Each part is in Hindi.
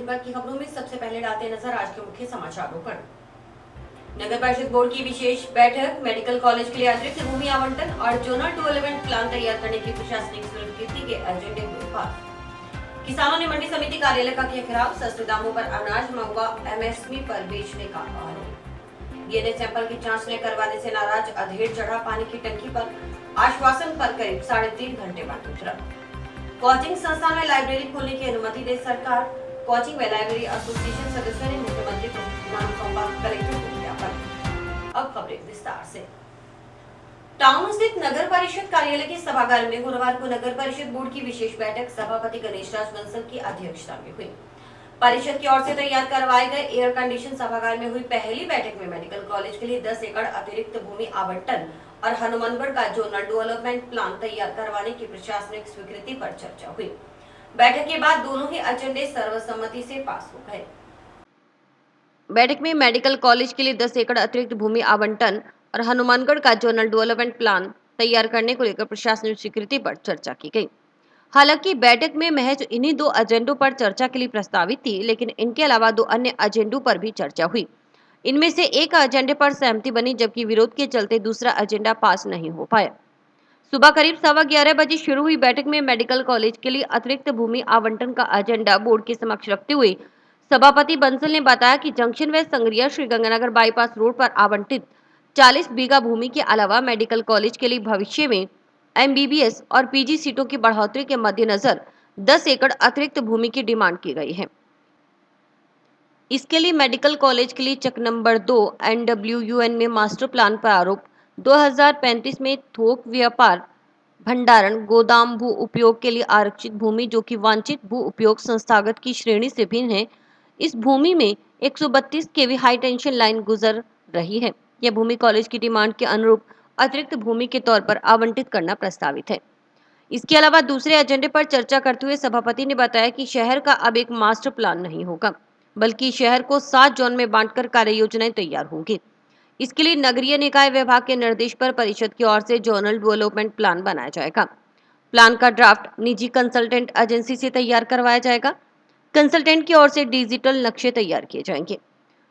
जनपद की खबरों में सबसे पहले डालते नजर आज के मुख्य समाचारों पर। नगर परिषद बोर्ड की विशेष बैठक, मेडिकल कॉलेज के लिए अतिरिक्त भूमि आवंटन और जोनल डेवलपमेंट प्लान तैयार करने की प्रशासनिक स्वीकृति के एजेंडे हुए पास। किसानों ने मंडी समिति कार्यालय का किया घेराव, सस्ते दामों पर अनाज महुआ एमएसपी पर बेचने का आरोप। डीएनए सैंपल की जांच न करवाने से नाराज, अधेड़ चढ़ा पानी की टंकी पर, आश्वासन पर करीब 3.5 घंटे बाद उतरा। कोचिंग संस्थान में लाइब्रेरी खोलने की अनुमति दे सरकार, कोचिंग व लाइब्रेरी एसोसिएशन सदस्यों ने मुख्यमंत्री को नाम सौंपा, कलेक्टर को ज्ञापन। अब खबरें विस्तार से। टाउन स्थित नगर परिषद कार्यालय के सभागार में गुरुवार को नगर परिषद बोर्ड की विशेष बैठक सभापति गणेश राज बंसल की अध्यक्षता में हुई। परिषद की ओर से तैयार करवाए गए एयर कंडीशन सभागार में हुई पहली बैठक में मेडिकल कॉलेज के लिए 10 एकड़ अतिरिक्त भूमि आवंटन और हनुमानगढ़ का जोनल डेवलपमेंट प्लान तैयार करवाने की प्रशासनिक स्वीकृति पर चर्चा हुई। बैठक के बाद दोनों ही एजेंडे सर्वसम्मति से पास हो गए। बैठक में मेडिकल कॉलेज के लिए 10 एकड़ अतिरिक्त भूमि आवंटन और हनुमानगढ़ का जोनल डेवलपमेंट प्लान तैयार करने को लेकर प्रशासनिक स्वीकृति पर चर्चा की गई। हालांकि बैठक में महज इन्हीं 2 एजेंडों पर चर्चा के लिए प्रस्तावित थी, लेकिन इनके अलावा 2 अन्य एजेंडों पर भी चर्चा हुई। इनमें से एक एजेंडे पर सहमति बनी, जबकि विरोध के चलते दूसरा एजेंडा पास नहीं हो पाया। सुबह करीब 11:15 बजे शुरू हुई बैठक में मेडिकल कॉलेज के लिए अतिरिक्त भूमि आवंटन का एजेंडा बोर्ड के समक्ष रखते हुए सभापति बंसल ने बताया कि जंक्शन व संग्रिया श्री गंगानगर बाईपास रोड पर आवंटित 40 बीघा भूमि के अलावा मेडिकल कॉलेज के लिए भविष्य में एमबीबीएस और पीजी सीटों की बढ़ोतरी के मद्देनजर 10 एकड़ अतिरिक्त भूमि की डिमांड की गई है। इसके लिए मेडिकल कॉलेज के लिए चक नंबर 2 NWUN में मास्टर प्लान पर आरोप 2035 में थोक व्यापार भंडारण गोदाम भू उपयोग के लिए आरक्षित भूमि जो कि वांछित भू उपयोग संस्थागत की श्रेणी से भिन्न है। इस भूमि में 132 केवी हाई टेंशन लाइन गुजर रही है। यह भूमि कॉलेज की डिमांड के अनुरूप अतिरिक्त भूमि के तौर पर आवंटित करना प्रस्तावित है। इसके अलावा दूसरे एजेंडे पर चर्चा करते हुए सभापति ने बताया कि शहर का अब एक मास्टर प्लान नहीं होगा, बल्कि शहर को 7 जोन में बांटकर कार्य योजनाएं तैयार होंगी। इसके लिए नगरीय निकाय विभाग के निर्देश पर परिषद की ओर से जोनल डेवलपमेंट प्लान बनाया जाएगा। प्लान का ड्राफ्ट निजी कंसल्टेंट एजेंसी से तैयार करवाया जाएगा। कंसल्टेंट की ओर से डिजिटल नक्शे तैयार किए जाएंगे।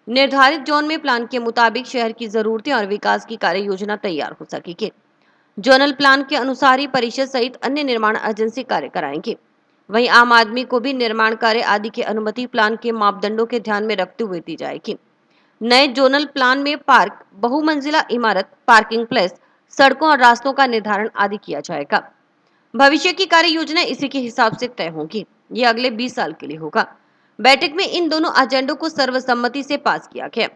निर्धारित जोन में प्लान के मुताबिक शहर की जरूरतें और विकास की कार्य योजना तैयार हो सकेगी। जोनल प्लान के अनुसार ही परिषद सहित अन्य निर्माण एजेंसी कार्य कराएंगे। वहीं आम आदमी को भी निर्माण कार्य आदि की अनुमति प्लान के मापदंडों के ध्यान में रखते हुए दी जाएगी। नए जोनल प्लान में पार्क, बहुमंजिला इमारत, पार्किंग प्लेस, सड़कों और रास्तों का निर्धारण आदि किया जाएगा। भविष्य की कार्य योजना इसी के हिसाब से तय होगी। ये अगले 20 साल के लिए होगा। बैठक में इन दोनों एजेंडों को सर्वसम्मति से पास किया गया।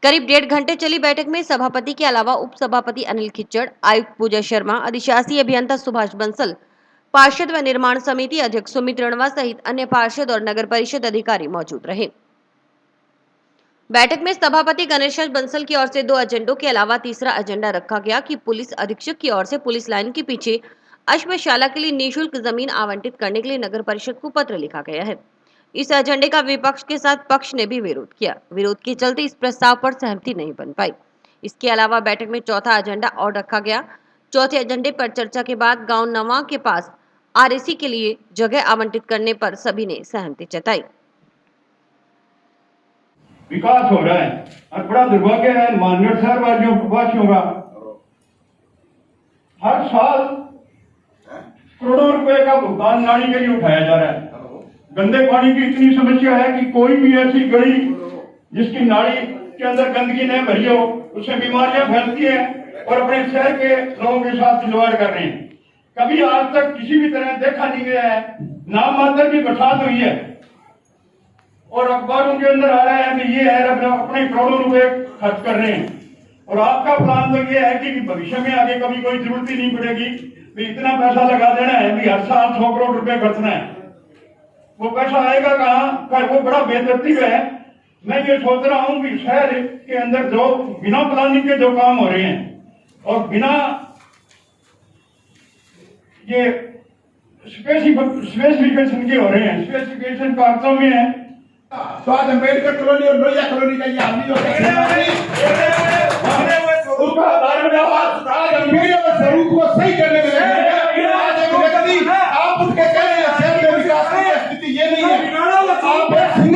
करीब 1.5 घंटे चली बैठक में सभापति के अलावा उप सभापति अनिल खिच्चड़, आयुक्त पूजा शर्मा, अधिशासी अभियंता सुभाष बंसल, पार्षद व निर्माण समिति अध्यक्ष सुमित रणवा सहित अन्य पार्षद और नगर परिषद अधिकारी मौजूद रहे। बैठक में सभापति गणेश बंसल की ओर से 2 एजेंडों के अलावा तीसरा एजेंडा रखा गया कि पुलिस अधीक्षक की ओर से पुलिस लाइन के पीछे अश्वशाला के लिए निःशुल्क जमीन आवंटित करने के लिए नगर परिषद को पत्र लिखा गया है। इस एजेंडे का विपक्ष के साथ पक्ष ने भी विरोध किया। विरोध के चलते इस प्रस्ताव पर सहमति नहीं बन पाई। इसके अलावा बैठक में चौथा एजेंडा और रखा गया। चौथे एजेंडे पर चर्चा के बाद गांव नवा के पास आरएसी के लिए जगह आवंटित करने पर सभी ने सहमति जताई। विकास हो रहा है और बड़ा दुर्भाग्य है मानगढ़ शहर वासियों का हर साल करोड़ों रुपए का भुगतान नाली के लिए उठाया जा रहा है। गंदे पानी की इतनी समस्या है कि कोई भी ऐसी गली जिसकी नाली के अंदर गंदगी न भरी हो, उससे बीमारियां फैलती हैं और अपने शहर के लोगों के साथ खिलवाड़ कर रहे हैं। कभी आज तक किसी भी तरह देखा नहीं गया है। नाम मात्र की बरसात हुई है और अखबारों के अंदर आ रहा है कि ये है अपने करोड़ों रुपए खर्च कर रहे हैं। और आपका प्लान तो ये है कि भविष्य में आगे कभी कोई जरूरत ही नहीं पड़ेगी, इतना पैसा लगा देना है कि हर साल 100 करोड़ रुपए खर्चना है। वो पैसा आएगा कहाँ? वो बड़ा बेतरतीब है। मैं ये सोच रहा हूँ कि शहर के अंदर जो बिना प्लानिंग के जो काम हो रहे हैं और बिना ये स्पेसिफिकेशन के हो रहे हैं, स्पेसिफिकेशन का अर्थों में है तो आज अम्बेडकर कॉलोनी और लोहिया कॉलोनी का ये आदमी स्वरूप को सही करने में आज एक व्यक्ति आप उठ के कह रहे हैं शहर में विकास की स्थिति ये नहीं है। आप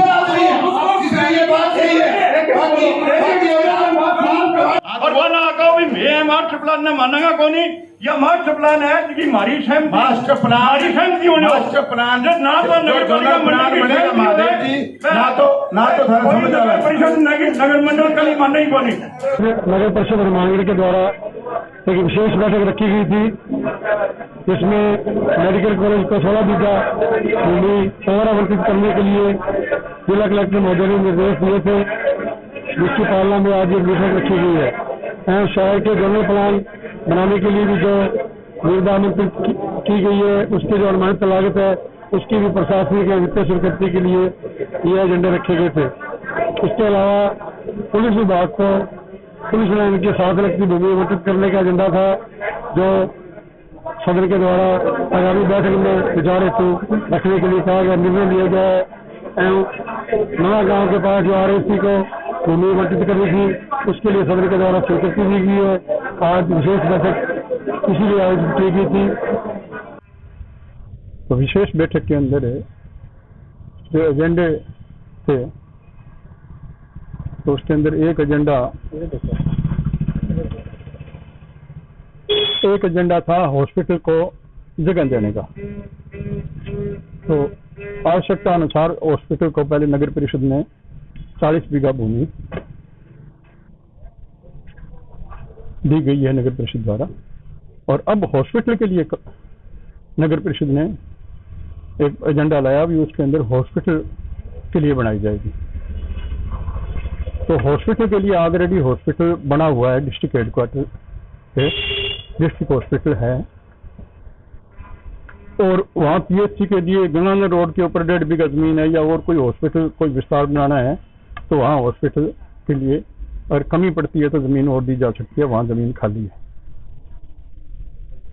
मास्टर प्लान ने मानेगा कौन नहीं, या मास्टर प्लान है कि हमारी सहमति, मास्टर प्लान, हमारी सहमति होने मास्टर प्लान जो ना तो नगर पालिका प्लान मंडल की बनेगा सहमति महादेव होवे, जी, ना तो थारा समझ आ रहा है। परिषद नगर मंडल का नहीं मानना ही कौन नहीं। नगर परिषद हनुमानगढ़ के द्वारा एक विशेष बैठक रखी गई थी, जिसमें मेडिकल कॉलेज को 16 बीघा भूमि और आवंटित करने के लिए जिला कलेक्टर महोदय ने निर्देश दिए थे, जिसकी पालना में आज ये बैठक रखी गई है। एवं शहर के जनरल प्लान बनाने के लिए भी जो निविदा आमंत्रित की गई है, उसकी जो अनुमानित लागत है, उसकी भी प्रशासनिक या वित्तीय स्वीकृति के लिए ये एजेंडे रखे गए थे। इसके अलावा पुलिस विभाग को पुलिस लाइन के 7 लाख की भूमि आवंटित करने का एजेंडा था, जो सदन के द्वारा आगामी बैठक में विचार हेतु रखने के लिए कहा गया, निर्णय लिया गया है। एवं नवा गांव के पास जो RSC को भूमि आवंटित करनी थी, उसके लिए सदन के द्वारा स्वीकृति दी गई है। आज विशेष बैठक इसीलिए आयोजित की गई थी। तो विशेष बैठक के अंदर जो एजेंडे थे, तो उसके अंदर एक एजेंडा था हॉस्पिटल को जगह देने का। तो आवश्यकता अनुसार हॉस्पिटल को पहले नगर परिषद में 40 बीघा भूमि दी गई है नगर परिषद द्वारा, और अब हॉस्पिटल के लिए नगर परिषद ने एक एजेंडा लाया भी, उसके अंदर हॉस्पिटल के लिए बनाई जाएगी। तो हॉस्पिटल के लिए ऑलरेडी हॉस्पिटल बना हुआ है, डिस्ट्रिक्ट हेडक्वार्टर पे डिस्ट्रिक्ट हॉस्पिटल है, और वहाँ PHC के लिए गंगानगर रोड के ऊपर 1.5 बीघा जमीन है, या और कोई हॉस्पिटल कोई विस्तार बनाना है तो वहाँ हॉस्पिटल के लिए अगर कमी पड़ती है तो जमीन और दी जा सकती है, वहाँ जमीन खाली है।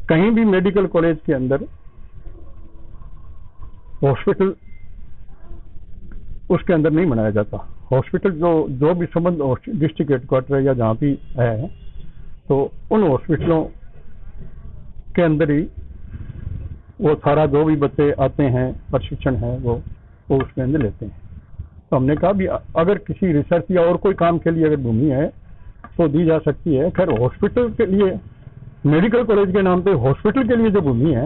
कहीं भी मेडिकल कॉलेज के अंदर हॉस्पिटल उसके अंदर नहीं बनाया जाता। हॉस्पिटल जो भी संबंध डिस्ट्रिक्ट हेडक्वार्टर है या जहाँ भी है, तो उन हॉस्पिटलों के अंदर ही वो सारा जो भी बच्चे आते हैं, प्रशिक्षण है वो उसके अंदर लेते हैं। तो हमने कहा भी अगर किसी रिसर्च या और कोई काम के लिए अगर भूमि है तो दी जा सकती है। खैर हॉस्पिटल के लिए, मेडिकल कॉलेज के नाम पे हॉस्पिटल के लिए जो भूमि है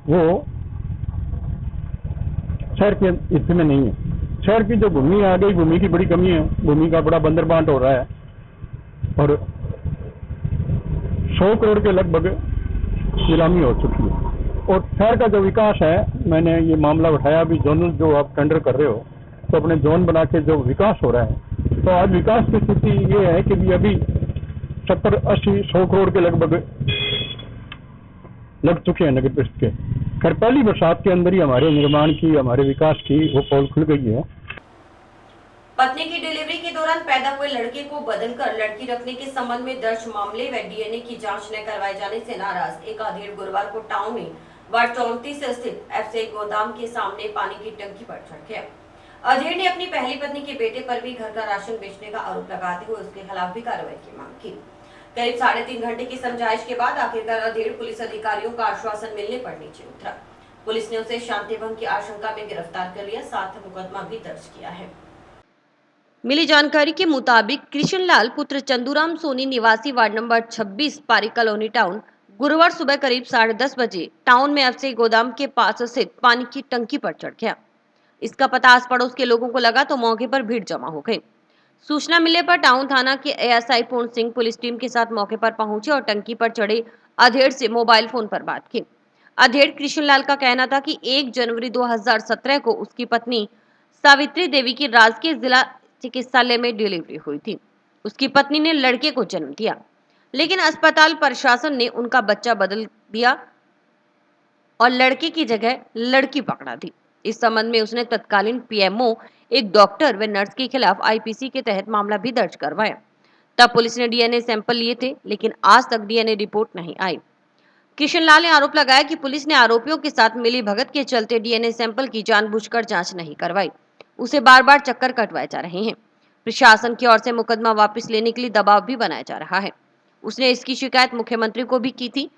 वो शहर के हिस्से में नहीं है। शहर की जो भूमि आ गई, भूमि की बड़ी कमी है, भूमि का बड़ा बंदर बांट हो रहा है, और 100 करोड़ के लगभग नीलामी हो चुकी है। और शहर का जो विकास है, मैंने ये मामला उठाया भी, जोनल जो आप टेंडर कर रहे हो, तो अपने जोन बना के जो विकास हो रहा है, तो आज विकास की स्थिति ये है कि भी अभी 70, 80, 100 करोड़ के लगभग लग चुके हैं नगर परिषद के। खैर पहली बरसात के अंदर ही हमारे निर्माण की, हमारे विकास की वो पोल खुल गई है। पत्नी की डिलीवरी के दौरान पैदा हुए लड़के को बदलकर लड़की रखने के संबंध में दर्ज मामले व DNA की जांच न करवाए जाने से नाराज एक अधेड़ गुरुवार को टाउन में वार्ड 34 स्थित FCI गोदाम के सामने पानी की टंकी पर चढ़ गया। अधेड़ ने अपनी पहली पत्नी के बेटे पर भी घर का राशन बेचने का आरोप लगाते हुए उसके खिलाफ भी कार्रवाई की मांग की। करीब 3.5 घंटे की समझाइश के बाद आखिरकार अधेड़ पुलिस अधिकारियों का आश्वासन मिलने पर नीचे उतरा। पुलिस ने उसे शांति भंग की आशंका में गिरफ्तार कर लिया, साथ मुकदमा भी दर्ज किया है। मिली जानकारी के मुताबिक कृष्णलाल पुत्र चंदूराम सोनी निवासी वार्ड नंबर 26 पारी कॉलोनी टाउन गुरुवार सुबह करीब 10:30 बजे टाउन में FCI गोदाम के पास स्थित पानी की टंकी पर चढ़ गया। इसका पता आस पड़ोस के लोगों को लगा तो मौके पर भीड़ जमा हो गई। सूचना मिलने पर टाउन थाना के ASI पूर्ण सिंह पुलिस टीम के साथ मौके पर पहुंचे और टंकी पर चढ़े अधेड़ से मोबाइल फोन पर बात की। अधेड़ कृष्णलाल का कहना था कि 1 जनवरी 2017 को उसकी पत्नी सावित्री देवी की राजकीय जिला चिकित्सालय में डिलीवरी हुई थी। उसकी पत्नी ने लड़के को जन्म दिया, लेकिन अस्पताल प्रशासन ने उनका बच्चा बदल दिया और लड़के की जगह लड़की पकड़ा दी। इस संबंध में उसने तत्कालीन PMO, एक डॉक्टर व नर्स के खिलाफ IPC के तहत मामला भी दर्ज करवाया। तब पुलिस ने DNA सैंपल लिए थे, लेकिन आज तक DNA रिपोर्ट नहीं आई। कृष्णलाल ने आरोप लगाया कि पुलिस ने आरोपियों के साथ मिली भगत के चलते DNA सैंपल की जानबूझकर जांच नहीं करवाई, उसे बार बार चक्कर कटवाए जा रहे हैं। प्रशासन की ओर से मुकदमा वापस लेने के लिए दबाव भी बनाया जा रहा है। उसने इसकी शिकायत मुख्यमंत्री को भी की थी।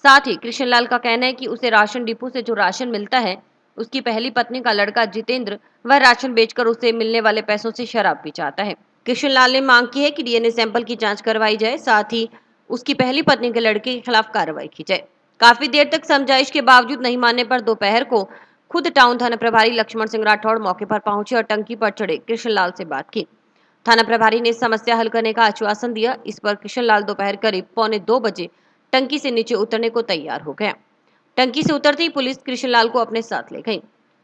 साथ ही कृष्णलाल का कहना है कि उसे राशन डिपो से जो राशन मिलता है, उसकी पहली पत्नी का लड़का जितेंद्र वह राशन बेचकर उसे मिलने वाले पैसों से शराब भी चाहता है। कृष्णलाल ने मांग की है कि DNA सैंपल की जांच करवाई जाए, साथ ही उसकी पहली पत्नी के लड़के के खिलाफ कार्रवाई की जाए। काफी देर तक समझाइश के बावजूद नहीं मानने पर दोपहर को खुद टाउन थाना प्रभारी लक्ष्मण सिंह राठौड़ मौके पर पहुंचे और टंकी पर चढ़े कृष्णलाल से बात की। थाना प्रभारी ने समस्या हल करने का आश्वासन दिया। इस पर कृष्णलाल दोपहर करीब 1:45 बजे टंकी से नीचे उतरने को तैयार हो गया। टंकी से उतरते ही पुलिस कृष्णलाल को अपने साथ ले गई।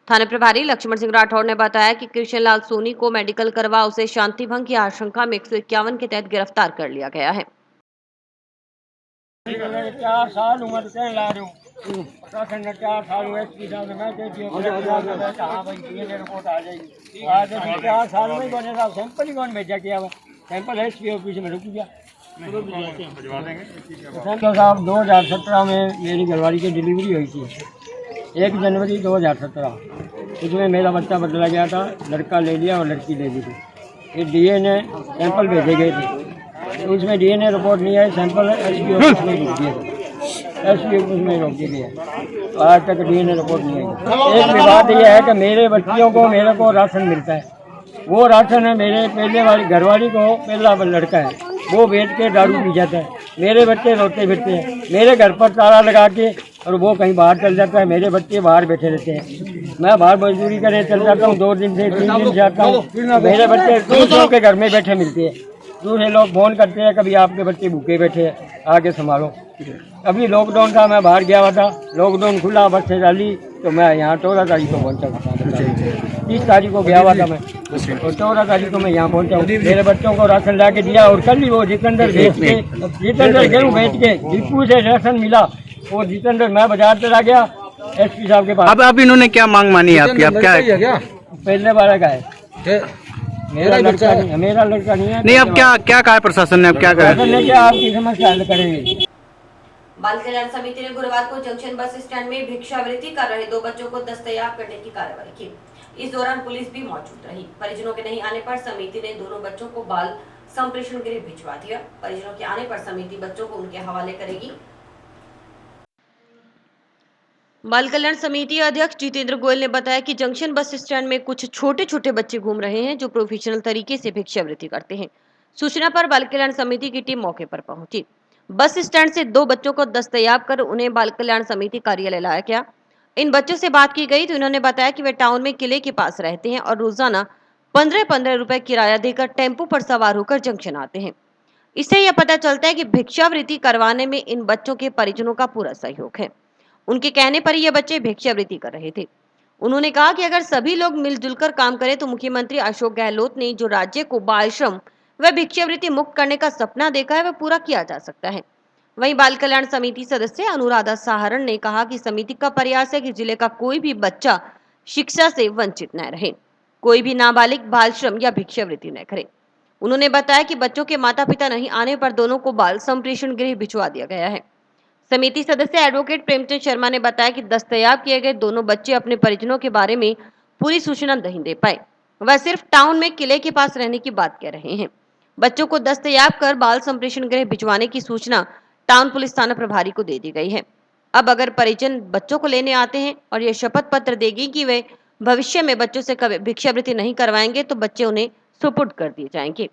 थाना प्रभारी लक्ष्मण सिंह राठौड़ ने बताया कि कृष्णलाल सोनी को मेडिकल करवा उसे शांति भंग की आशंका में 151 के तहत गिरफ्तार कर लिया गया है। 4 साल उम्र से ला रहा हूँ 4 साल हुए मैं हाँ भाई रिपोर्ट आ जाएगी। आज 4 साल में बनेगा सैंपल ही कौन भेजा किया सैंपल है एसपी ऑफिस में रुक गया। साहब 2017 में मेरी घरवाली की डिलीवरी हुई थी 1 जनवरी 2017। उसमें मेरा बच्चा बदला गया था, लड़का ले लिया और लड़की ले ली थी। ये डीएनए सैंपल भेजे गए थे, उसमें डीएनए रिपोर्ट नहीं है, सैंपल एसपी ऑफिस में रोक दिए, एसपी ऑफिस में रोक दिए। तो आज तक डीएनए रिपोर्ट नहीं है। एक विवाद ये है कि मेरे बच्चियों को मेरे को राशन मिलता है, वो राशन है मेरे पहले वाली घरवाली को पहला लड़का है, वो बेच के दारू पी जाता है, मेरे बच्चे रोते फिरते हैं, मेरे घर पर ताला लगा के और वो कहीं बाहर चल जाता है, मेरे बच्चे बाहर बैठे रहते हैं। मैं बाहर मजदूरी करने चल जाता हूँ, 2 दिन से 3 दिन जाता हूँ, मेरे बच्चे दूसरों के घर में बैठे मिलते हैं। दूसरे लोग फोन करते हैं कभी आपके बच्चे भूखे बैठे हैं आके संभालो। अभी लॉकडाउन था, मैं बाहर गया हुआ था, लॉकडाउन खुला, बस से डाली तो मैं यहाँ 14 तारीख को पहुँचा था। 30 तारीख को गया हुआ था मैं और 14 तारीख को मैं यहाँ पहुँचा हूँ। मेरे बच्चों को राशन ला के दिया और कल ही वो जितेंद्र गेहूँ बेच के दीपू से राशन मिला, वो जितेंद्र मैं बाजार चला गया एसपी साहब के पास। अब इन्होंने क्या मांग मानी आपकी? आप क्या पहले वाला का है, मेरा लड़का नहीं है। नहीं, अब क्या कहा प्रशासन ने? अब क्या कहा? क्या आपकी समस्या हल करेंगे? बाल कल्याण समिति ने गुरुवार को जंक्शन बस स्टैंड में भिक्षावृत्ति कर रहे 2 बच्चों को दस्तयाब करने की कार्रवाई की। इस दौरान पुलिस भी मौजूद रही। परिजनों के नहीं आने पर समिति ने दोनों बच्चों को बाल संप्रेषण गृह भिजवा दिया। परिजनों के आने पर समिति बच्चों को उनके हवाले करेगी। बाल कल्याण समिति अध्यक्ष जितेंद्र गोयल ने बताया कि जंक्शन बस स्टैंड में कुछ छोटे छोटे बच्चे घूम रहे हैं जो प्रोफेशनल तरीके से भिक्षावृत्ति करते हैं। सूचना पर बाल कल्याण समिति की टीम मौके पर पहुंची। बस स्टैंड से 2 बच्चों को दस्तयाब कर उन्हें बाल कल्याण समिति कार्यालय लाया गया। इन बच्चों से बात की गई तो इन्होंने बताया कि वे टाउन में किले के पास रहते हैं और रोजाना 15-15 रुपए किराया देकर टेम्पो पर सवार होकर जंक्शन आते हैं। इससे यह पता चलता है कि भिक्षावृत्ति करवाने में इन बच्चों के परिजनों का पूरा सहयोग है। उनके कहने पर ये बच्चे भिक्षावृत्ति कर रहे थे। उन्होंने कहा कि अगर सभी लोग मिलजुल कर काम करें तो मुख्यमंत्री अशोक गहलोत ने जो राज्य को बाल श्रम व भिक्षावृत्ति मुक्त करने का सपना देखा है वह पूरा किया जा सकता है। वहीं बाल कल्याण समिति सदस्य अनुराधा साहरण ने कहा कि समिति का प्रयास है कि जिले का कोई भी बच्चा शिक्षा से वंचित न रहे, कोई भी नाबालिग बाल श्रम या भिक्षावृत्ति न करे। उन्होंने बताया कि बच्चों के माता पिता नहीं आने पर दोनों को बाल संप्रेषण गृह भिजवा दिया गया है। समिति सदस्य एडवोकेट प्रेमचंद शर्मा ने बताया कि दस्तयाब किए गए दोनों बच्चे अपने परिजनों के बारे में पूरी सूचना नहीं दे पाए, वह सिर्फ टाउन में किले के पास रहने की बात कह रहे हैं। बच्चों को दस्तयाब कर बाल संप्रेषण गृह भिजवाने की सूचना टाउन पुलिस थाना प्रभारी को दे दी गई है। अब अगर परिजन बच्चों को लेने आते हैं और यह शपथ पत्र देगी कि वे भविष्य में बच्चों से कभी भिक्षावृत्ति नहीं करवाएंगे तो बच्चे उन्हें सुपुर्द कर दिए जाएंगे।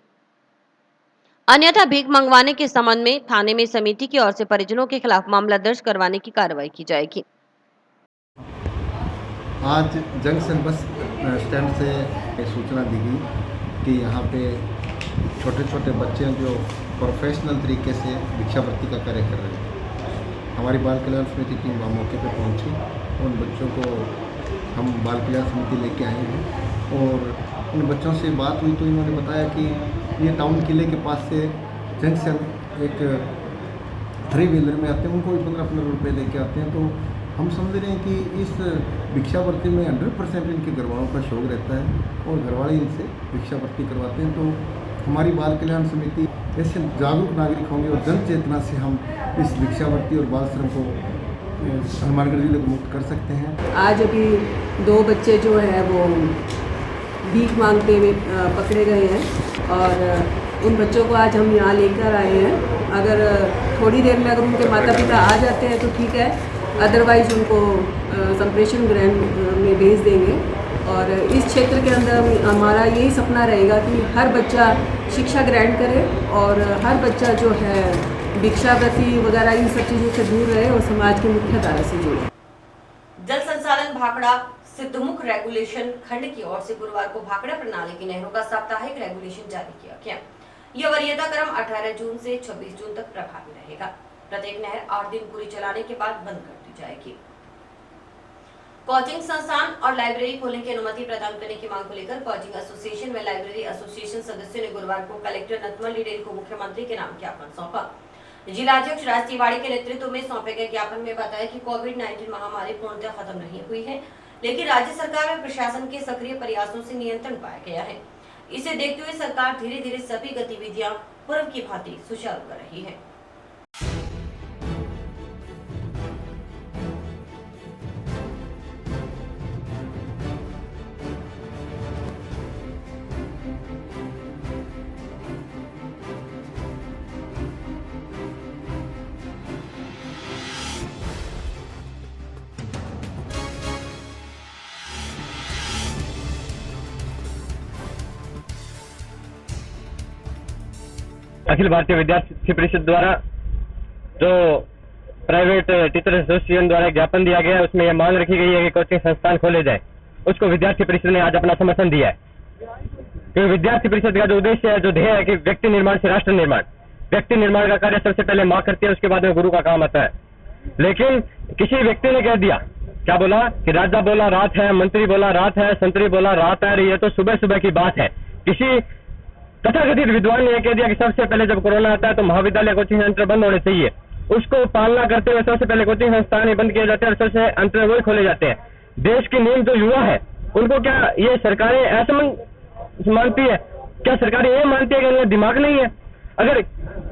अन्यथा भीख मंगवाने के संबंध में थाने में समिति की ओर से परिजनों के खिलाफ मामला दर्ज करवाने की कार्रवाई की जाएगी। आज जंक्शन बस स्टैंड से सूचना दी गई कि यहाँ पे छोटे छोटे बच्चे जो प्रोफेशनल तरीके से भिक्षावृत्ति का कार्य कर रहे हैं। हमारी बाल कल्याण समिति टीम वहाँ मौके पे पहुँची, उन बच्चों को हम बाल कल्याण समिति लेके आए हैं और उन बच्चों से बात हुई तो इन्होंने बताया कि ये टाउन किले के पास से जंक्शन एक 3 व्हीलर में आते हैं, उनको भी 15-15 रुपये लेके आते हैं। तो हम समझ रहे हैं कि इस भिक्षावृत्ति में 100% इनके घरवालों का शौक रहता है और घरवाले इनसे भिक्षावृत्ति करवाते हैं। तो हमारी बाल कल्याण समिति ऐसे जागरूक नागरिक होंगे और जन चेतना से हम इस भिक्षावृत्ति और बाल श्रम को हनुमानगढ़ जिले को मुक्त कर सकते हैं। आज अभी 2 बच्चे जो है वो भीख मांगते हुए पकड़े गए हैं और उन बच्चों को आज हम यहाँ लेकर आए हैं। अगर थोड़ी देर में अगर उनके माता पिता आ जाते हैं तो ठीक है, अदरवाइज उनको संप्रेषण गृह में भेज देंगे। और इस क्षेत्र के अंदर हमारा यही सपना रहेगा कि हर बच्चा शिक्षा ग्रहण करे और हर बच्चा जो है भिक्षावृत्ति वगैरह इन सब चीज़ों से दूर रहे और समाज की मुख्य धारा से जुड़े। जल संसाधन भाखड़ा सिद्धमुख रेगुलेशन खंड की ओर से गुरुवार को भाखड़ा प्रणाली की नहरों का साप्ताहिक रेगुलेशन जारी किया गया। यह वरीयता क्रम 18 जून से 26 जून तक प्रभावी रहेगा। प्रत्येक नहर 8 दिन पूरी चलाने के बाद बंद कर दी जाएगी। कोचिंग संस्थान और लाइब्रेरी खोलने की अनुमति प्रदान करने की मांग को लेकर कोचिंग एसोसिएशन व लाइब्रेरी एसोसिएशन सदस्यों ने गुरुवार को कलेक्टर नथमल डिडेल को मुख्यमंत्री के नाम ज्ञापन सौंपा। जिलाध्यक्ष राज तिवाड़ी के नेतृत्व में सौंपे गए ज्ञापन में बताया कि कोविड-19 महामारी पूर्णतः खत्म नहीं हुई है, लेकिन राज्य सरकार व प्रशासन के सक्रिय प्रयासों से नियंत्रण पाया गया है। इसे देखते हुए सरकार धीरे धीरे सभी गतिविधियां पूर्व की भांति सुचारू कर रही है। अखिल भारतीय विद्यार्थी परिषद द्वारा जो प्राइवेट टीचर एसोसिएशन द्वारा ज्ञापन दिया गया है, उसमें यह मांग रखी गई है कि कोचिंग संस्थान खोले जाए। उसको विद्यार्थी परिषद ने आज अपना समर्थन दिया है। क्योंकि विद्यार्थी परिषद का जो उद्देश्य है, जो ध्येय है कि व्यक्ति निर्माण से राष्ट्र निर्माण, व्यक्ति निर्माण का कार्य सबसे पहले माँ करती है, उसके बाद में गुरु का काम आता है। लेकिन किसी व्यक्ति ने कह दिया, क्या बोला कि राजा बोला रात है, मंत्री बोला रात है, संतरी बोला रात है, ये तो सुबह सुबह की बात है। किसी तथाकथित विद्वान ने कह दिया कि सबसे पहले जब कोरोना आता है तो महाविद्यालय कोचिंग सेंटर बंद होने चाहिए। उसको पालना करते हुए सबसे पहले कोचिंग संस्थान ही बंद किए जाते हैं और सबसे अंत में वही खोले जाते हैं। देश की नींव जो युवा है, उनको क्या ये सरकारें ऐसा मानती है? क्या सरकारें ये मानती है कि उनका दिमाग नहीं है? अगर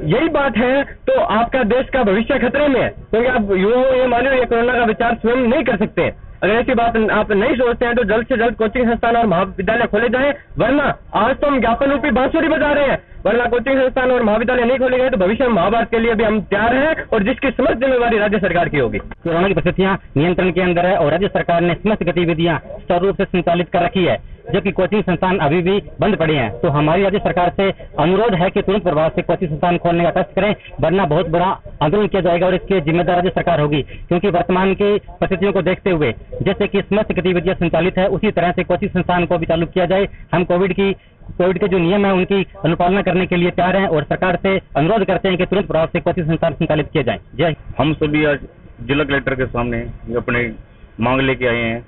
यही बात है तो आपका देश का भविष्य खतरे में है, क्योंकि आप युवाओं ये मानो ये कोरोना का विचार स्वयं नहीं कर सकते। अगर ऐसी बात आप नहीं सोचते हैं तो जल्द से जल्द कोचिंग संस्थान और महाविद्यालय खोले जाएं, वरना आज तो हम ज्ञापन रूपी बांसुरी बजा रहे हैं, वरना कोचिंग संस्थान और महाविद्यालय नहीं खोले गए तो भविष्य में महाभारत के लिए भी हम तैयार हैं और जिसकी समस्त जिम्मेवारी राज्य सरकार की होगी। कोरोना की परिस्थितियां नियंत्रण के अंदर है और राज्य सरकार ने समस्त गतिविधियां सुचारू रूप से संचालित कर रखी है, जबकि कोचिंग संस्थान अभी भी बंद पड़े हैं। तो हमारी राज्य सरकार से अनुरोध है कि तुरंत प्रभाव से कोचिंग संस्थान खोलने का कष्ट करें, वरना बहुत बड़ा आंदोलन किया जाएगा और इसकी जिम्मेदार राज्य सरकार होगी। क्योंकि वर्तमान की परिस्थितियों को देखते हुए जैसे कि समस्त गतिविधियां संचालित है, उसी तरह से कोचिंग संस्थान को भी चालू किया जाए। हम कोविड के जो नियम है उनकी अनुपालना करने के लिए तैयार हैं और सरकार से अनुरोध करते हैं कि तुरंत प्रभाव से कोचिंग संस्थान संचालित किए जाए। जय। हम सभी आज जिला कलेक्टर के सामने अपने मांग लेके आए हैं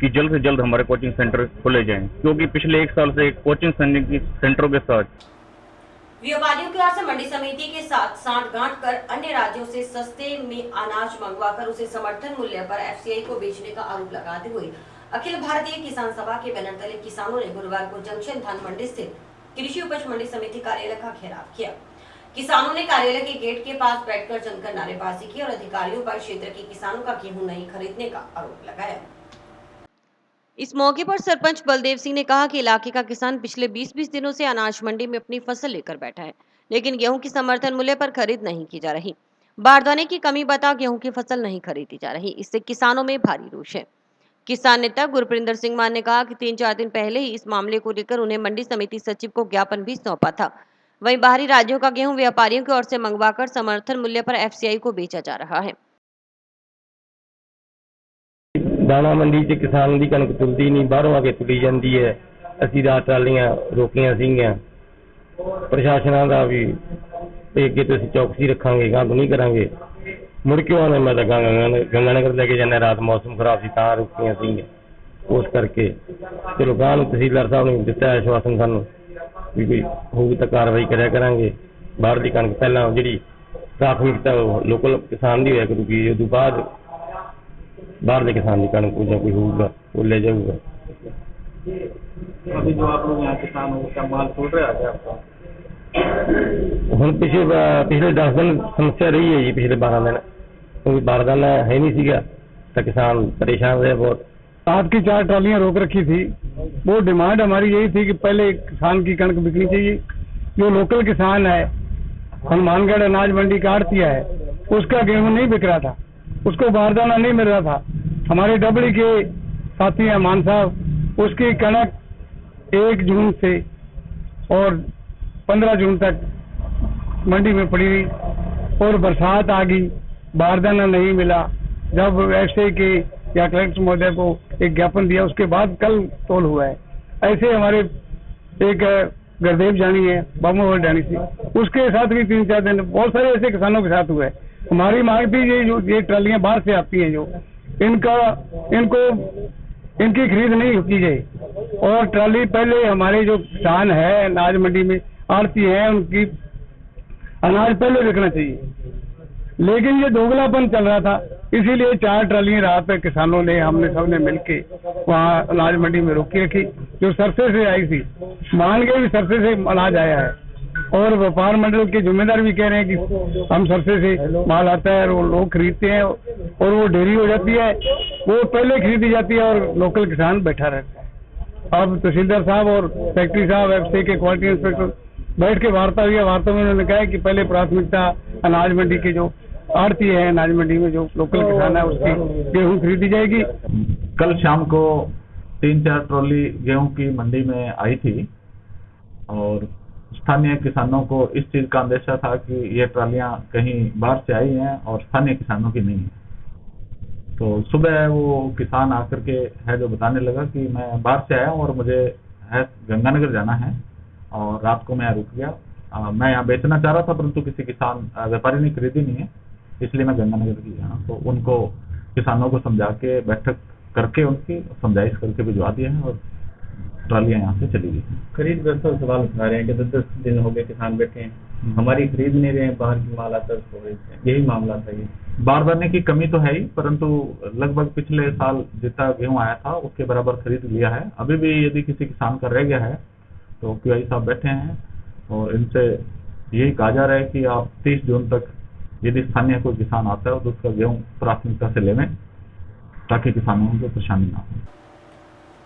कि जल्द से जल्द हमारे कोचिंग सेंटर खोले जाएं, क्योंकि पिछले 1 साल से कोचिंग सेंटरों के साथ व्यापारियों की ओर से मंडी समिति के साथ सांठगांठ कर अन्य राज्यों से सस्ते में अनाज मंगवाकर उसे समर्थन मूल्य पर एफसीआई को बेचने का आरोप लगाते हुए अखिल भारतीय किसान सभा के बैनर तले किसानों ने गुरुवार को जंक्शन धान मंडी स्थित कृषि उपज मंडी समिति कार्यालय का घेराव किया। किसानों ने कार्यालय के गेट के पास बैठकर जमकर नारेबाजी की और अधिकारियों पर क्षेत्र के किसानों का गेहूं नहीं खरीदने का आरोप लगाया। इस मौके पर सरपंच बलदेव सिंह ने कहा कि इलाके का किसान पिछले 20-20 दिनों से अनाज मंडी में अपनी फसल लेकर बैठा है, लेकिन गेहूं की समर्थन मूल्य पर खरीद नहीं की जा रही। बारदाने की कमी बता गेहूं की फसल नहीं खरीदी जा रही, इससे किसानों में भारी रोष है। किसान नेता गुरप्रिंदर सिंह मान ने कहा कि 3-4 दिन पहले ही इस मामले को लेकर उन्हें मंडी समिति सचिव को ज्ञापन भी सौंपा था। वहीं बाहरी राज्यों का गेहूं व्यापारियों की ओर से मंगवाकर समर्थन मूल्य पर एफसीआई को बेचा जा रहा है। दाना मंडी च किसान की कणक तुलती नहीं, बाहरों आके तुली जाती है। असी रात ट्रालियां रोकियां सीगियां, प्रशासन का भी अगे तो चौकसी रखांगे, गां तो नहीं करांगे। मुड़ के आने मैं गंगानगर लेके जाना, रात मौसम खराब सी तां रुकियां सीगियां, उस करके चलो गां तहसीलदार साहब ने दिता आश्वासन सानू भी कोई होगी तो कार्रवाई कराया करांगे। बाहर की कणक पहला जी प्राथमिकता लोकल किसान की होया करूगी, उस बाद बाहर के किसान की कणक को कोई होगा वो ले जाऊगा। अभी जो आप लोग यहाँ किसान हो, क्या माल छूट रहा है आपका? हम पिछले 10 दिन समस्या रही है जी, पिछले 12 दिन, क्योंकि बारदाना है नहीं सीगा तो किसान परेशान रहे बहुत। रात की 4 ट्रालियां रोक रखी थी। वो डिमांड हमारी यही थी कि पहले किसान की कणक बिकनी चाहिए। जो लोकल किसान है, हनुमानगढ़ अनाज मंडी का आड़तिया है, उसका गेहूं नहीं बिक रहा था, उसको बारदाना नहीं मिल रहा था। हमारे डबली के साथी हैं मान साहब, उसकी कणक 1 जून से और 15 जून तक मंडी में पड़ी रही। और बरसात आ गई, बारदाना नहीं मिला। जब ऐसे के या कलेक्टर महोदय को एक ज्ञापन दिया, उसके बाद कल तोल हुआ है। ऐसे हमारे एक गुरदेव जानी है बामोहर जानी से, उसके साथ भी 3-4 दिन बहुत सारे ऐसे किसानों के साथ हुआ है। हमारी मांग थी ये ट्रालियां बाहर से आती हैं जो इनकी खरीद नहीं की गई, और ट्राली पहले हमारे जो किसान है अनाज मंडी में आड़ती है, उनकी अनाज पहले बिकना चाहिए, लेकिन ये दोगलापन चल रहा था। इसीलिए 4 ट्रालियां रात पे किसानों ने हमने सबने मिलके वहाँ अनाज मंडी में रोकी रखी, जो सरसे से आई थी। मान के भी सरसे से अनाज आया है, और व्यापार मंडल के जिम्मेदार भी कह रहे हैं कि हम सरसे से माल आता है और वो लोग खरीदते हैं, और वो ढेरी हो जाती है, वो पहले खरीदी जाती है और लोकल किसान बैठा रहता है। अब तहसीलदार साहब और सेक्रेटरी साहब एफसी के क्वालिटी इंस्पेक्टर बैठ के वार्ता हुई है। वार्ता में उन्होंने कहा कि पहले प्राथमिकता अनाज मंडी के जो आड़ती है, अनाज मंडी में जो लोकल किसान है उसकी गेहूँ खरीदी जाएगी। कल शाम को 3-4 ट्रॉली गेहूं की मंडी में आई थी, और स्थानीय किसानों को इस चीज का अंदेशा था कि ये ट्रालियां कहीं बाहर से आई हैं और स्थानीय किसानों की नहीं है। तो सुबह वो किसान आकर के है जो बताने लगा कि मैं बाहर से आया हूँ और मुझे है गंगानगर जाना है, और रात को मैं यहाँ रुक गया। मैं यहाँ बेचना चाह रहा था, परंतु किसी किसान व्यापारी ने खरीदी नहीं है, इसलिए मैं गंगानगर गया। तो उनको किसानों को समझा के बैठक करके उनकी समझाइश करके भिजवा दिया है, और ट्रालियां यहाँ से चली गई। खरीद व्यवस्था सवाल उठा रहे हैं कि 10 दिन हो गए किसान बैठे हैं, हमारी खरीद नहीं रहे हैं, बाहर की माल आता है, यही मामला था। ये बारदाने की कमी तो है ही, परंतु लगभग पिछले साल जितना गेहूं आया था उसके बराबर खरीद लिया है। अभी भी यदि किसी किसान का रह गया है तो QI साहब बैठे हैं, और इनसे यही कहा जा रहा है कि आप 30 जून तक यदि स्थानीय कोई किसान आता है तो उसका गेहूं प्राथमिकता से लेवें, ताकि किसानों को परेशानी ना हो।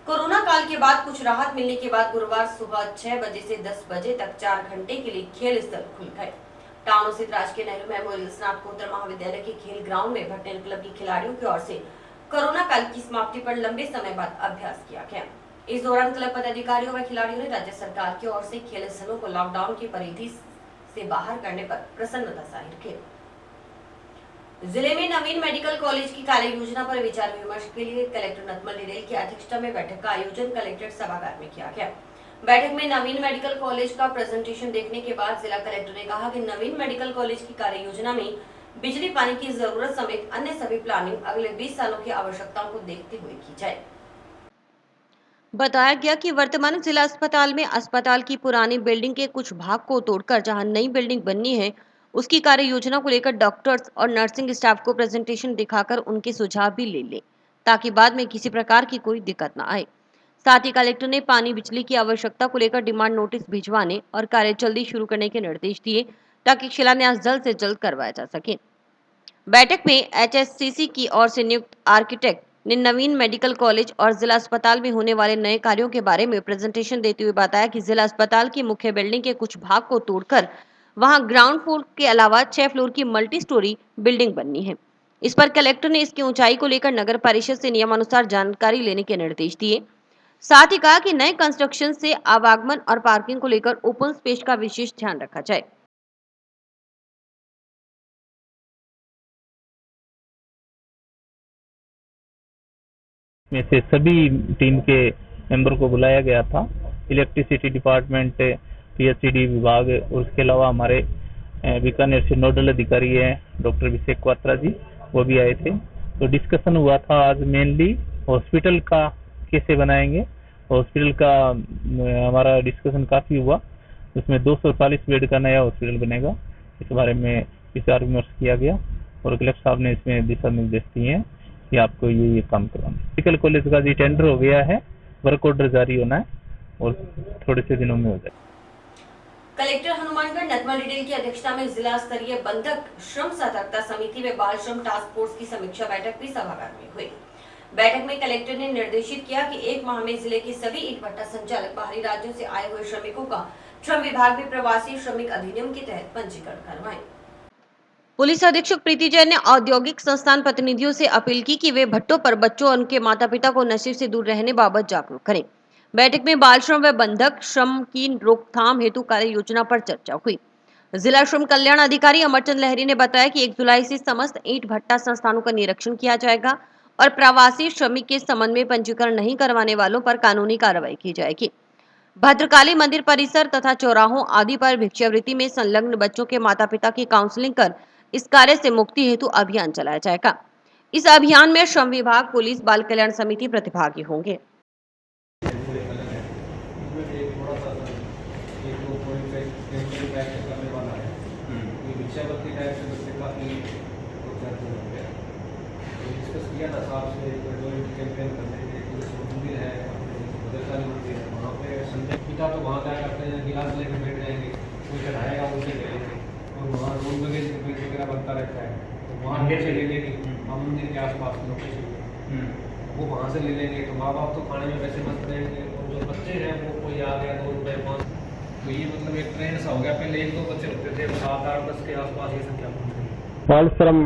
कोरोना काल के बाद कुछ राहत मिलने के बाद गुरुवार सुबह 6 बजे से 10 बजे तक 4 घंटे के लिए खेल स्थल खुल गए। टाउन स्थित राजकीय नेहरू मेमोरियल स्नातकोत्तर महाविद्यालय के खेल ग्राउंड में भटनेल क्लब के खिलाड़ियों की ओर से कोरोना काल की समाप्ति पर लंबे समय बाद अभ्यास किया गया। इस दौरान क्लब पदाधिकारियों व खिलाड़ियों ने राज्य सरकार की ओर से खेल स्थलों को लॉकडाउन की परिधि से बाहर करने पर प्रसन्नता जाहिर की। जिले में नवीन मेडिकल कॉलेज की कार्य योजना पर विचार विमर्श के लिए कलेक्टर नतमल डिडेल की अध्यक्षता में बैठक का आयोजन कलेक्ट्रेट सभागार में किया गया। बैठक में नवीन मेडिकल कॉलेज का प्रेजेंटेशन देखने के बाद जिला कलेक्टर ने कहा कि नवीन मेडिकल कॉलेज की कार्य योजना में बिजली पानी की जरूरत समेत अन्य सभी प्लानिंग अगले 20 सालों की आवश्यकताओं को देखते हुए की जाए। बताया गया कि वर्तमान जिला अस्पताल में अस्पताल की पुरानी बिल्डिंग के कुछ भाग को तोड़कर जहां नई बिल्डिंग बननी है, उसकी कार्य योजना को लेकर डॉक्टर्स और नर्सिंग स्टाफ को प्रेजेंटेशन दिखाकर उनके सुझाव भी ले लें, ताकि बाद में किसी प्रकार की कोई दिक्कत न आए। साथ ही कलेक्टर ने पानी बिजली की आवश्यकता को लेकर डिमांड नोटिस भिजवाने और कार्य जल्दी शुरू करने के निर्देश दिए, ताकि शिलान्यास जल्द से जल्द करवाया जा सके। बैठक में HSCC की ओर से नियुक्त आर्किटेक्ट ने नवीन मेडिकल कॉलेज और जिला अस्पताल में होने वाले नए कार्यों के बारे में प्रेजेंटेशन देते हुए बताया कि जिला अस्पताल की मुख्य बिल्डिंग के कुछ भाग को तोड़कर वहां ग्राउंड फ्लोर के अलावा 6 फ्लोर की मल्टी स्टोरी बिल्डिंग बननी है। इस पर कलेक्टर ने इसकी ऊंचाई को लेकर नगर परिषद से नियमानुसार जानकारी लेने के निर्देश दिए। साथ ही कहा कि नए कंस्ट्रक्शन से आवागमन और पार्किंग को लेकर ओपन स्पेस का विशेष ध्यान रखा जाए। में से सभी टीम के मेंबर को बुलाया गया था। इलेक्ट्रिसिटी डिपार्टमेंट, PHCD विभाग और उसके अलावा हमारे बीकानेर से नोडल अधिकारी हैं डॉक्टर अभिषेक क्वात्रा जी, वो भी आए थे। तो डिस्कशन हुआ था आज मेनली हॉस्पिटल का कैसे बनाएंगे। हॉस्पिटल का हमारा डिस्कशन काफ़ी हुआ, उसमें 240 बेड का नया हॉस्पिटल बनेगा, इस बारे में विचार विमर्श किया गया और कलेक्टर साहब ने इसमें दिशा निर्देश दिए हैं कि आपको ये काम करवाना। मेडिकल कॉलेज का जी टेंडर हो गया है, वर्क ऑर्डर जारी होना है और थोड़े से दिनों में हो जाए। कलेक्टर हनुमानगढ़ नतमल डिडेल की अध्यक्षता में जिला स्तरीय बंधक श्रम सतर्कता समिति व बाल श्रम टास्क फोर्स की समीक्षा बैठक भी सभागार में हुई। बैठक में कलेक्टर ने निर्देशित किया कि 1 माह में जिले के सभी ईंट भट्टा संचालक बाहरी राज्यों से आए हुए श्रमिकों का श्रम विभाग में प्रवासी श्रमिक अधिनियम के तहत पंजीकरण करवाएं। पुलिस अधीक्षक प्रीति जैन ने औद्योगिक संस्थान प्रतिनिधियों से अपील की कि वे भट्टों पर बच्चों और उनके माता पिता को नशे से दूर रहने बाबत जागरूक करें। बैठक में बाल श्रम व बंधक श्रम की रोकथाम हेतु कार्य योजना पर चर्चा हुई। जिला श्रम कल्याण अधिकारी अमरचंद लहरी ने बताया कि 1 जुलाई से समस्त ईंट भट्टा संस्थानों का निरीक्षण किया जाएगा और प्रवासी श्रमिक के संबंध में पंजीकरण नहीं करवाने वालों पर कानूनी कार्रवाई की जाएगी। भद्रकाली मंदिर परिसर तथा चौराहों आदि पर भिक्षावृत्ति में संलग्न बच्चों के माता पिता की काउंसलिंग कर इस कार्य से मुक्ति हेतु अभियान चलाया जाएगा। इस अभियान में श्रम विभाग, पुलिस, बाल कल्याण समिति प्रतिभागी होंगे। पिता तो वहाँ क्या करते हैं, गिलास लेकर बैठ जाएंगे, कोई चढ़ाएगा उनसे ले लेंगे और वहाँ रोड वगैरह बनता रहता है तो वहाँ से ले लेंगे। हम मंदिर के आसपास लोकेशन वो वहाँ से ले लेंगे तो माँ बाप तो खाने में वैसे मस्त रहेंगे और जो बच्चे हैं वो कोई आ गया 2 रुपये 5, तो ये मतलब एक ट्रेंड सा हो गया। पहले 1-2 बच्चे होते थे, 7, 8, 10 के आसपास ये संख्या पहुँच गई। बाल श्रम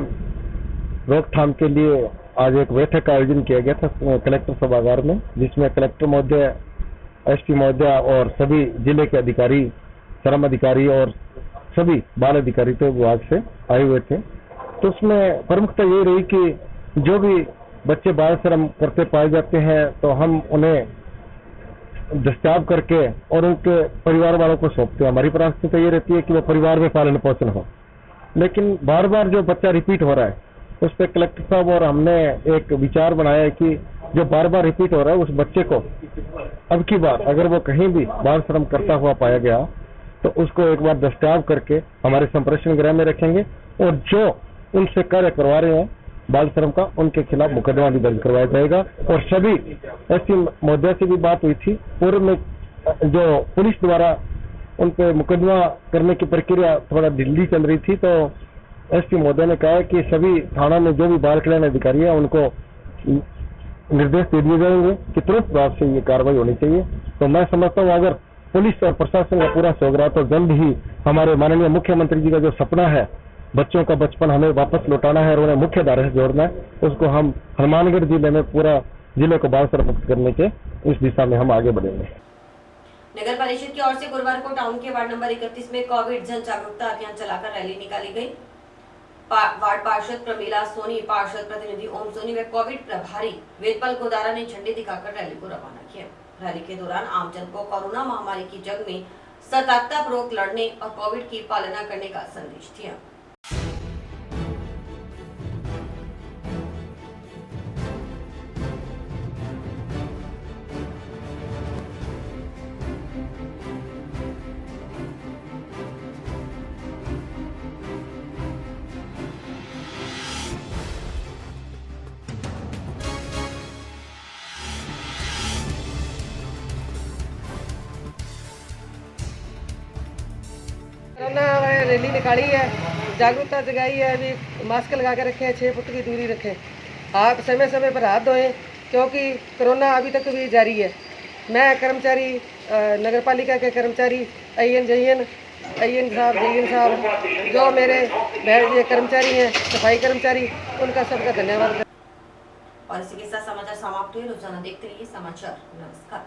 रोकथाम के लिए आज एक बैठक का आयोजन किया गया था कलेक्टर सभागार में, जिसमें कलेक्टर महोदय, एसपी महोदय और सभी जिले के अधिकारी, श्रम अधिकारी और सभी बाल अधिकारी तो विभाग से आए हुए थे। तो उसमें प्रमुखता ये रही कि जो भी बच्चे बाल श्रम करते पाए जाते हैं तो हम उन्हें दस्तावेज करके और उनके परिवार वालों को सौंपते हैं। हमारी प्राथमिकता ये रहती है कि वो परिवार में पालन पोषण हो, लेकिन बार बार जो बच्चा रिपीट हो रहा है उस पर कलेक्टर साहब और हमने एक विचार बनाया है कि जो बार बार रिपीट हो रहा है उस बच्चे को अब की बार अगर वो कहीं भी बाल श्रम करता हुआ पाया गया तो उसको एक बार दस्तावेज करके हमारे संप्रेषण गृह में रखेंगे और जो उनसे कार्य करवा रहे हैं बाल श्रम का उनके खिलाफ मुकदमा भी दर्ज करवाया जाएगा। और सभी एसपी महोदय से भी बात हुई थी, पूर्व में जो पुलिस द्वारा उन पर मुकदमा करने की प्रक्रिया थोड़ा ढीली चल रही थी, तो एसपी महोदय ने कहा कि सभी थाना में जो भी बाल कल्याण अधिकारी है उनको निर्देश दे दिए जाएंगे कि तुरंत प्रभाव से ये कार्रवाई होनी चाहिए। तो मैं समझता हूँ अगर पुलिस और प्रशासन का पूरा सहयोग रहा तो जल्द ही हमारे माननीय मुख्यमंत्री जी का जो सपना है बच्चों का बचपन हमें वापस लौटाना है और उन्हें मुख्य धारा से जोड़ना है, उसको हम हनुमानगढ़ जिले में पूरा जिले को बाल श्रम मुक्त करने के इस दिशा में हम आगे बढ़ेंगे। नगर परिषद की ओर से गुरुवार को टाउन के वार्ड नंबर 31 में कोविड जन जागरूकता अभियान चलाकर रैली निकाली गई। वार्ड पार्षद प्रमीला सोनी, पार्षद प्रतिनिधि ओम सोनी व कोविड प्रभारी वेदपाल गोदारा ने झंडी दिखाकर रैली को रवाना किया। रैली के दौरान आमजन को कोरोना महामारी की जंग में सतर्कतापूर्वक लड़ने और कोविड की पालना करने का संदेश दिया। रैली निकाली है, जागरूकता जगाई है। अभी मास्क लगा के रखें, 6 फुट की दूरी रखें, आप समय समय पर हाथ धोएं क्योंकि कोरोना अभी तक भी जारी है। मैं कर्मचारी नगर पालिका के कर्मचारी अय्यन साहब जो मेरे कर्मचारी हैं, सफाई कर्मचारी, उनका सबका धन्यवाद। और इसी के साथ समाचार समाप्त हुए। रोजाना देखते रहिए समाचार। नमस्कार।